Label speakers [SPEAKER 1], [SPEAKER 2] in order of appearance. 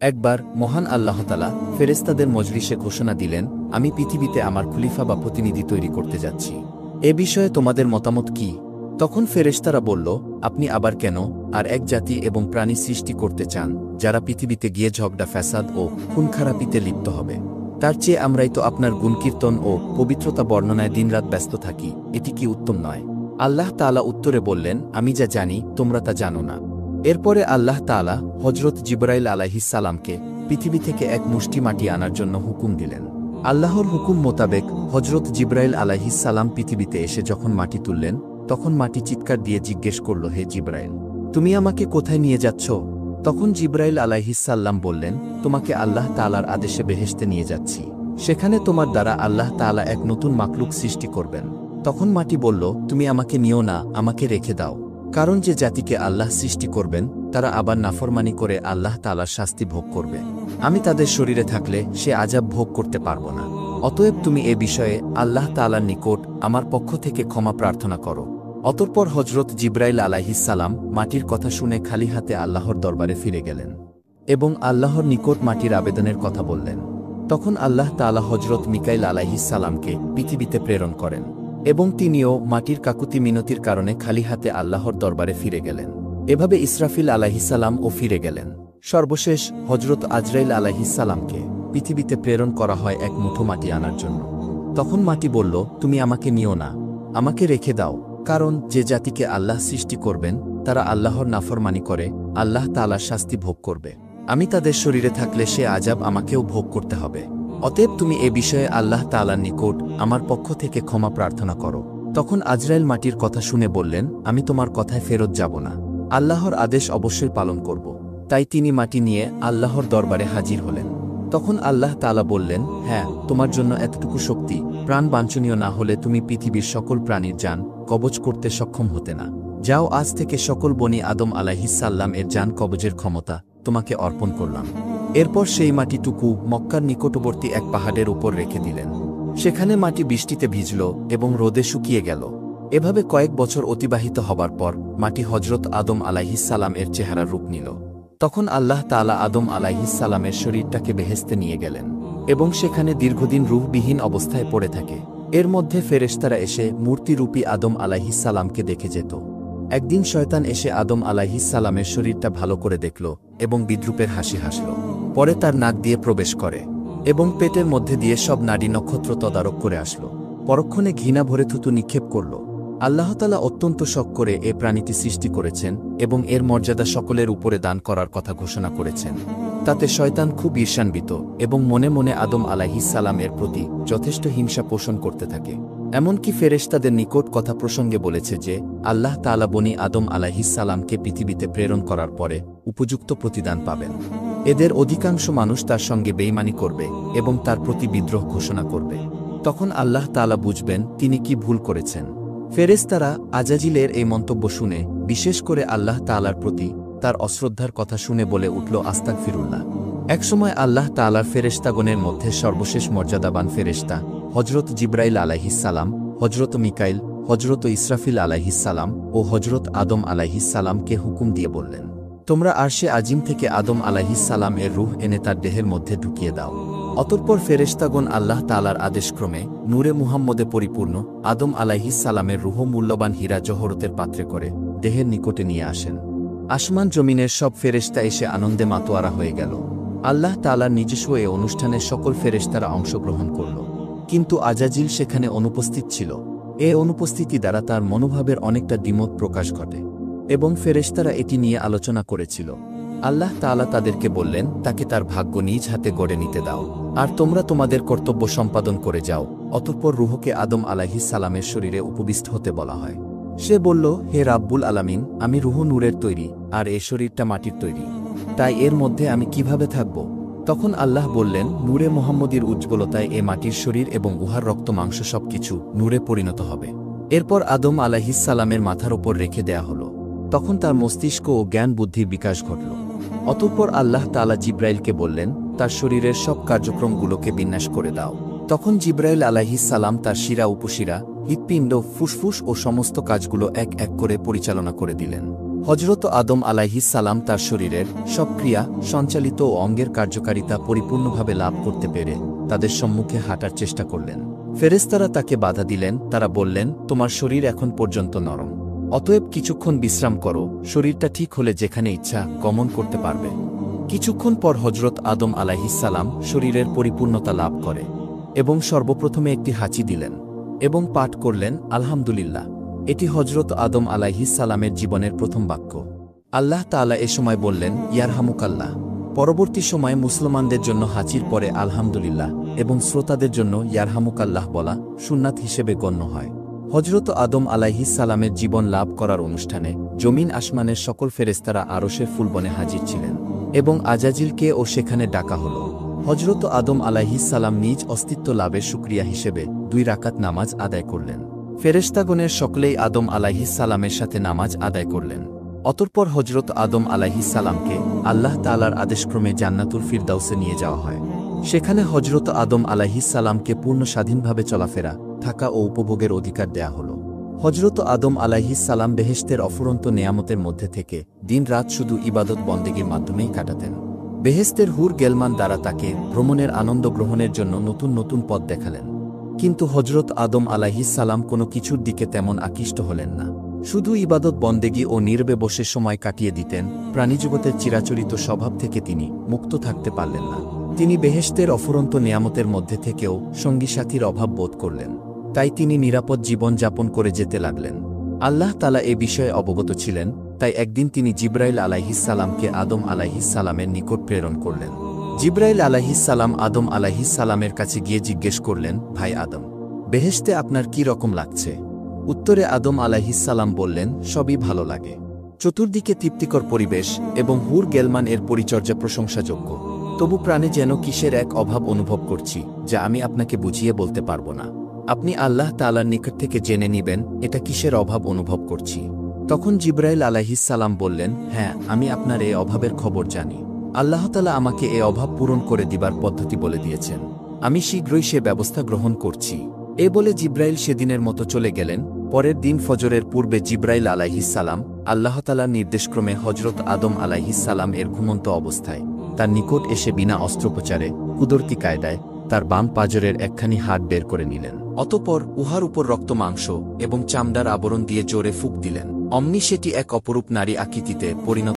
[SPEAKER 1] একবার মহান আল্লাহ তাআলা ফেরেশতাদের মজলিসে ঘোষণা দিলেন, আমি পৃথিবীতে আমার খলিফা বা প্রতিনিধি তৈরি করতে যাচ্ছি। এ বিষয়ে তোমাদের মতামত কি? তখন ফেরেশতারা বলল, আপনি আবার কেন আর এক জাতি এবং প্রাণী সৃষ্টি করতে চান যারা পৃথিবীতে গিয়ে ঝগড়া ফ্যাসাদ ও খুনখারাপিতে লিপ্ত হবে? তার চেয়ে আমরাই তো আপনার গুণকীর্তন ও পবিত্রতা বর্ণনায় দিনরাত ব্যস্ত থাকি, এটি কি উত্তম নয়? আল্লাহ তাআলা উত্তরে বললেন, আমি যা জানি তোমরা তা জানো না। এরপরে আল্লাহ তাআলা হজরত জিবরাইল আলাইহিস সালামকে পৃথিবী থেকে এক মুষ্টি মাটি আনার জন্য হুকুম দিলেন। আল্লাহর হুকুম মোতাবেক হজরত জিবরাইল আলাইহিস সালাম পৃথিবীতে এসে যখন মাটি তুললেন, তখন মাটি চিৎকার দিয়ে জিজ্ঞেস করল, হে জিবরাইল, তুমি আমাকে কোথায় নিয়ে যাচ্ছ? তখন জিবরাইল আলাইহিস সালাম বললেন, তোমাকে আল্লাহ তাআলার আদেশে বেহেশতে নিয়ে যাচ্ছি। সেখানে তোমার দ্বারা আল্লাহ তাআলা এক নতুন মাখলুক সৃষ্টি করবেন। তখন মাটি বলল, তুমি আমাকে নিও না, আমাকে রেখে দাও। কারণ যে জাতিকে আল্লাহ সৃষ্টি করবেন তারা আবার নাফরমানি করে আল্লাহ তাআলার শাস্তি ভোগ করবে। আমি তাদের শরীরে থাকলে সে আযাব ভোগ করতে পারব না। অতএব তুমি এ বিষয়ে আল্লাহ তাআলার নিকট আমার পক্ষ থেকে ক্ষমা প্রার্থনা করো। অতঃপর হজরত জিবরাইল আলাইহিস সালাম মাটির কথা শুনে খালি হাতে আল্লাহর দরবারে ফিরে গেলেন এবং আল্লাহর নিকট মাটির আবেদনের কথা বললেন। তখন আল্লাহ তাআলা হজরত মিকাইল আলাইহিস সালামকে পৃথিবীতে প্রেরণ করেন এবং তিনিও মাটির কাকুতি মিনতির কারণে খালি হাতে আল্লাহর দরবারে ফিরে গেলেন। এভাবে ইসরাফিল আলাইহিস সালাম ও ফিরে গেলেন। সর্বশেষ হজরত আজরাইল আলাইহিস সালামকে পৃথিবীতে প্রেরণ করা হয় এক মুঠো মাটি আনার জন্য। তখন মাটি বলল, তুমি আমাকে নিও না, আমাকে রেখে দাও। কারণ যে জাতিকে আল্লাহ সৃষ্টি করবেন তারা আল্লাহর নাফরমানি করে আল্লাহ তাআলার শাস্তি ভোগ করবে। আমি তাদের শরীরে থাকলে সে আযাব আমাকেও ভোগ করতে হবে। অতএব তুমি এ বিষয়ে আল্লাহ তাআলার নিকট আমার পক্ষ থেকে ক্ষমা প্রার্থনা করো। তখন আজরাইল মাটির কথা শুনে বললেন, আমি তোমার কথায় ফেরত যাব না, আল্লাহর আদেশ অবশ্যই পালন করব। তাই তিনি মাটি নিয়ে আল্লাহর দরবারে হাজির হলেন। তখন আল্লাহ তাআলা বললেন, হ্যাঁ, তোমার জন্য এতটুকু শক্তি প্রাণ বাঞ্ছনীয় না হলে তুমি পৃথিবীর সকল প্রাণীর জান কবজ করতে সক্ষম হতে না। যাও, আজ থেকে সকল বনি আদম আলাইহিস সালাম এর জান কবজের ক্ষমতা তোমাকে অর্পণ করলাম। এরপর সেই মাটিটুকু মক্কার নিকটবর্তী এক পাহাড়ের উপর রেখে দিলেন। সেখানে মাটি বৃষ্টিতে ভিজল এবং রোদে শুকিয়ে গেল। এভাবে কয়েক বছর অতিবাহিত হবার পর মাটি হজরত আদম আলাইহিস সালাম এর চেহারার রূপ নিল। তখন আল্লাহ তাআলা আদম আলাইহিস সালামের শরীরটাকে বেহেশতে নিয়ে গেলেন এবং সেখানে দীর্ঘদিন রূহবিহীন অবস্থায় পড়ে থাকে। এর মধ্যে ফেরেশতারা এসে মূর্তিরূপী আদম আলাইহিস সালামকে দেখে যেত। একদিন শয়তান এসে আদম আলাইহিস সালামের শরীরটা ভালো করে দেখল এবং বিদ্রূপের হাসি হাসল। পরে তার নাক দিয়ে প্রবেশ করে এবং পেটের মধ্যে দিয়ে সব নাড়ি নক্ষত্র তদারক করে আসল। পরক্ষণে ঘৃণা ভরে থুতু নিক্ষেপ করল। আল্লাহ তাআলা অত্যন্ত শখ করে এ প্রাণীটি সৃষ্টি করেছেন এবং এর মর্যাদা সকলের উপরে দান করার কথা ঘোষণা করেছেন। তাতে শয়তান খুব ঈর্ষান্বিত এবং মনে মনে আদম আলাইহিস সালাম এর প্রতি যথেষ্ট হিংসা পোষণ করতে থাকে। এমনকি ফেরেশতাদের নিকট কথা প্রসঙ্গে বলেছে যে আল্লাহ তাআলা বনি আদম আলাইহিস সালামকে পৃথিবীতে প্রেরণ করার পরে উপযুক্ত প্রতিদান পাবেন। এদের অধিকাংশ মানুষ তার সঙ্গে বেঈমানি করবে এবং তার প্রতি বিদ্রোহ ঘোষণা করবে। তখন আল্লাহ তাআলা বুঝবেন তিনি কি ভুল করেছেন। ফেরেশতারা আজাজিলের এই মন্তব্য শুনে, বিশেষ করে আল্লাহ তাআলার প্রতি তার অশ্রদ্ধার কথা শুনে বলে উঠল, আস্তাগফিরুল্লাহ। একসময় আল্লাহ তাআলার ফেরেশতাগণের মধ্যে সর্বশেষ মর্যাদাবান ফেরেশতা হজরত জিবরাইল আলাইহিস সালাম, হজরত মিকাইল, হজরত ইসরাফিল আলাইহিস সালাম ও হজরত আদম আলাইহিস সালামকে হুকুম দিয়ে বললেন, তোমরা আরশে আজিম থেকে আদম আলাইহিস সালাম এর রূহ এনে তার দেহের মধ্যে ঢুকিয়ে দাও। অতঃপর ফেরেশতাগণ আল্লাহ তাআলার আদেশক্রমে নূরে মুহাম্মদে পরিপূর্ণ আদম আলাইহিস সালামের রূহ মূল্যবান হীরা জহরতের পাত্রে করে দেহের নিকটে নিয়ে আসেন। আসমান জমিনের সব ফেরেশতা এসে আনন্দে মাতোয়ারা হয়ে গেল। আল্লাহ তাআলার নিজস্ব এ অনুষ্ঠানে সকল ফেরেশতারা অংশগ্রহণ করল, কিন্তু আজাজিল সেখানে অনুপস্থিত ছিল। এ অনুপস্থিতি দ্বারা তার মনোভাবের অনেকটা দ্বিমত প্রকাশ ঘটে এবং ফেরেশতারা এটি নিয়ে আলোচনা করেছিল। আল্লাহ তাআলা তাদেরকে বললেন, তাকে তার ভাগ্য নিজ হাতে গড়ে নিতে দাও, আর তোমরা তোমাদের কর্তব্য সম্পাদন করে যাও। অতঃপর রূহকে আদম আলাইহিস সালামের শরীরে উপবিষ্ট হতে বলা হয়। সে বলল, হে রাব্বুল আলামিন, আমি রূহ নূরের তৈরি আর এ শরীরটা মাটির তৈরি, তাই এর মধ্যে আমি কিভাবে থাকব? তখন আল্লাহ বললেন, নূরে মুহাম্মদীর উজ্জ্বলতায় এ মাটির শরীর এবং উহার রক্ত মাংস সবকিছু নূরে পরিণত হবে। এরপর আদম আলাইহিস সালামের মাথার ওপর রেখে দেয়া হল। তখন তার মস্তিষ্ক ও জ্ঞান বুদ্ধির বিকাশ ঘটল। অতঃপর আল্লাহ তাআলা জিবরাইলকে বললেন, তার শরীরের সব কার্যক্রমগুলোকে বিন্যাস করে দাও। তখন জিবরাইল আলাইহিস সালাম তার শিরা উপশিরা, হৃৎপিণ্ড, ফুসফুস ও সমস্ত কাজগুলো এক এক করে পরিচালনা করে দিলেন। হজরত আদম আলাইহিস সালাম তার শরীরের সব ক্রিয়া সঞ্চালিত ও অঙ্গের কার্যকারিতা পরিপূর্ণভাবে লাভ করতে পেরে তাদের সম্মুখে হাঁটার চেষ্টা করলেন। ফেরেশতারা তাকে বাধা দিলেন, তারা বললেন, তোমার শরীর এখন পর্যন্ত নরম, অতএব কিছুক্ষণ বিশ্রাম করো, শরীরটা ঠিক হলে যেখানে ইচ্ছা গমন করতে পারবে। কিছুক্ষণ পর হজরত আদম আলাইহিস সালাম শরীরের পরিপূর্ণতা লাভ করে এবং সর্বপ্রথমে একটি হাঁচি দিলেন এবং পাঠ করলেন আলহামদুলিল্লাহ। এটি হজরত আদম আলাইহিস সালামের জীবনের প্রথম বাক্য। আল্লাহ তাআলা এ সময় বললেন, ইয়ারহামুকাল্লাহ। পরবর্তী সময়ে মুসলমানদের জন্য হাঁচির পরে আলহামদুলিল্লাহ এবং শ্রোতাদের জন্য ইয়ারহামুকাল্লাহ বলা সুন্নাত হিসেবে গণ্য হয়। হজরত আদম আলাইহিস সালামের জীবন লাভ করার অনুষ্ঠানে জমিন আসমানের সকল ফেরেশতারা আরশের ফুলবনে হাজির ছিলেন এবং আজাজিলকে ও সেখানে ডাকা হল। হজরত আদম আলাইহিস সালাম নিজ অস্তিত্ব লাভের শুকরিয়া হিসেবে 2 রাকাত নামাজ আদায় করলেন। ফেরেশতাগণের সকলেই আদম আলাইহিস সালামের সাথে নামাজ আদায় করলেন। অতঃপর হজরত আদম আলাইহিস সালামকে আল্লাহ তাআলার আদেশক্রমে জান্নাতুল ফিরদাউসে নিয়ে যাওয়া হয়। সেখানে হজরত আদম আলাইহিস সালামকে পূর্ণ স্বাধীনভাবে চলাফেরা, থাকা ও উপভোগের অধিকার দেয়া হল। হজরত আদম আলাইহিস সালাম বেহেশতের অফুরন্ত নেয়ামতের মধ্যে থেকে দিন-রাত শুধু ইবাদত বন্দেগীর মাধ্যমেই কাটাতেন। বেহেশতের হুর গেলমান দ্বারা তাকে ভ্রমণের আনন্দ গ্রহণের জন্য নতুন নতুন পথ দেখালেন। কিন্তু হজরত আদম আলাইহিস সালাম কোনো কিছুর দিকে তেমন আকৃষ্ট হলেন না। শুধু ইবাদত বন্দেগী ও নীরবে বসে সময় কাটিয়ে দিতেন। প্রাণীজগতের চিরাচরিত স্বভাব থেকে তিনি মুক্ত থাকতে পারলেন না। তিনি বেহেশতের অফুরন্ত নেয়ামতের মধ্যে থেকেও সঙ্গী সাথীর অভাব বোধ করলেন। তাই তিনি নিরাপদ জীবন যাপন করে যেতে লাগলেন। আল্লাহ তাআলা এ বিষয়ে অবগত ছিলেন, তাই একদিন তিনি জিবরাইল আলাইহিস সালামকে আদম আলাইহিস সালামের নিকট প্রেরণ করলেন। জিবরাইল আলাইহিস সালাম আদম আলাইহিস সালামের কাছে গিয়ে জিজ্ঞেস করলেন, ভাই আদম, বেহেশতে আপনার কি রকম লাগছে? উত্তরে আদম আলাইহিস সালাম বললেন, সবই ভালো লাগে। চতুর্দিকে তৃপ্তিকর পরিবেশ এবং হুর গেলমান এর পরিচর্যা প্রশংসাযোগ্য। তবু প্রাণে যেন কিসের এক অভাব অনুভব করছি, যা আমি আপনাকে বুঝিয়ে বলতে পারব না। আপনি আল্লাহ তাআলার নিকট থেকে জেনে নিবেন এটা কিসের অভাব অনুভব করছি। তখন জিবরাইল আলাইহিস সালাম বললেন, হ্যাঁ, আমি আপনার এই অভাবের খবর জানি। আল্লাহ তাআলা আমাকে এ অভাব পূরণ করে দিবার পদ্ধতি বলে দিয়েছেন। আমি শীঘ্রই সে ব্যবস্থা গ্রহণ করছি। এ বলে জিবরাইল সেদিনের মতো চলে গেলেন। পরের দিন ফজরের পূর্বে জিবরাইল আলাইহিস সালাম আল্লাহ তাআলার নির্দেশক্রমে হজরত আদম আলাইহিস সালাম এর ঘুমন্ত অবস্থায় তার নিকট এসে বিনা অস্ত্রোপচারে কুদরতি কায়দায় তার বাম পাঁজরের একখানি হাড় বের করে নিলেন। অতঃপর উহার উপর রক্ত, মাংস এবং চামড়ার আবরণ দিয়ে জোরে ফুঁক দিলেন। অমনি সেটি এক অপরূপ নারী আকৃতিতে পরিণত